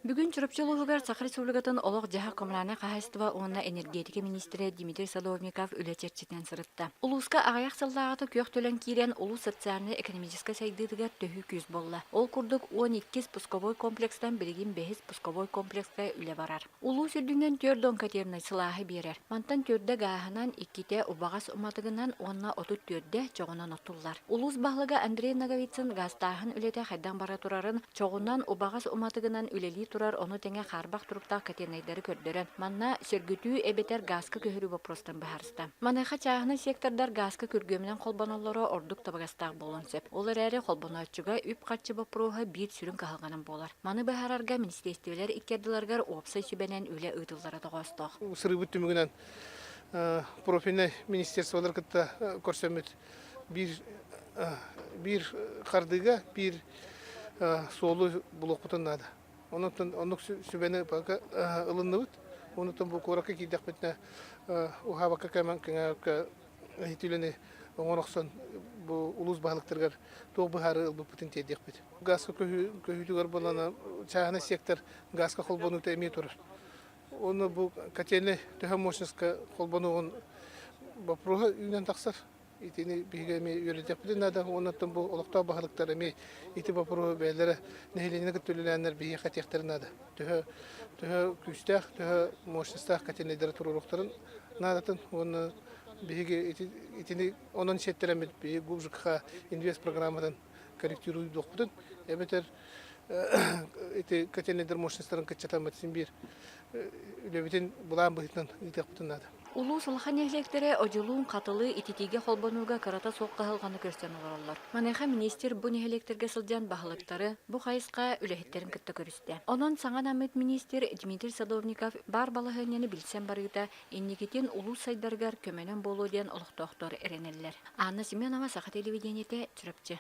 Бүгін чұрыпчылығығар Сақыр Республикатын олық жаға коммунальный қағайстыва онына энергетика министрі Дмитрий Садовников үлечерчетен сырытта. Улуска ағаяқ сылдағаты көк төлен кейрен улу социальный экономическа сайдыдыға төхі күз болла. Ол күрдік 12 пусковой комплекстан білген 5 пусковой комплексқа үле барар. Улу сүрдіңнен төрдон катерной сылағы берер. Мантан төрді ғағынан икките убағас уматығынан онына отут төрді жоғынан отулар. Улус бағлыға Андрей Наговицын ғастағын үлеті қайдан бара тұрарын жоғынан убағас уматығынан үлелі турар оны теңе харбақ тұрыптақ катернайдары көрдірін. Манна сөргүтүү эбетер газка көхірі вопростан бахарыста. Манайха чағына сектордар газка көргөмінен қолбаналары ордук табағастақ болын сөп. Олар әрі қолбанатчыға үп қатчы бапыруға бір сүрін қағылғанын болар. Маны бахарарға министрліктелер иккерділергер опсай сүбенен үлі ұйдылары тоғастық. Сырыбыт түмігінен профильный министерстволар кітті көрсөмет бір қардыға бір солы бұлық бұтынады. Onun sübeni baka ılınlıbıt. Onu tam bu koraka ki dakbetne uha baka kemen kena hitüleni onoksan bu ulus balıktırgar toğ buharı ılbı putin tedekbet. Gaska köhütügar bolana çahana sektor gaska kolbonu temi turur. Onu bu katelne töhe moşniska kolbonu on baproha ünen taksar. İtini bihgemi yönetek bilinada ondan bu olukta bahalıkları mi iti bapuru beylere nehiline götürülenler bihi katiyaklarına da töhe küstah töhe moşnistah katinedere turulukların nadatın onu bihi itini onun şettiremet bihi gubjukha invest programından korrektürü dokudun ebeter iti katineder moşnistların kaçatamatsin bir ülebitin bulan bıhıtın itekbutun Улу сылхан ehlektері ожылуын қатылы ититиге холбануға карата соққа ғылғаны көрсен оларылар. Манайха министр бұн ehлектерге сылжан бағылықтары бұ қайысқа үләхеттерін күтті көрісті. Онын саңан амет министр Дмитрий Садовников бар балығынені білсен барыда еннекетен улу сайдаргар көменен болу ден олықтоқтор әренелер. Анна Семенова, Саха телевидениеті, Чүріпчі.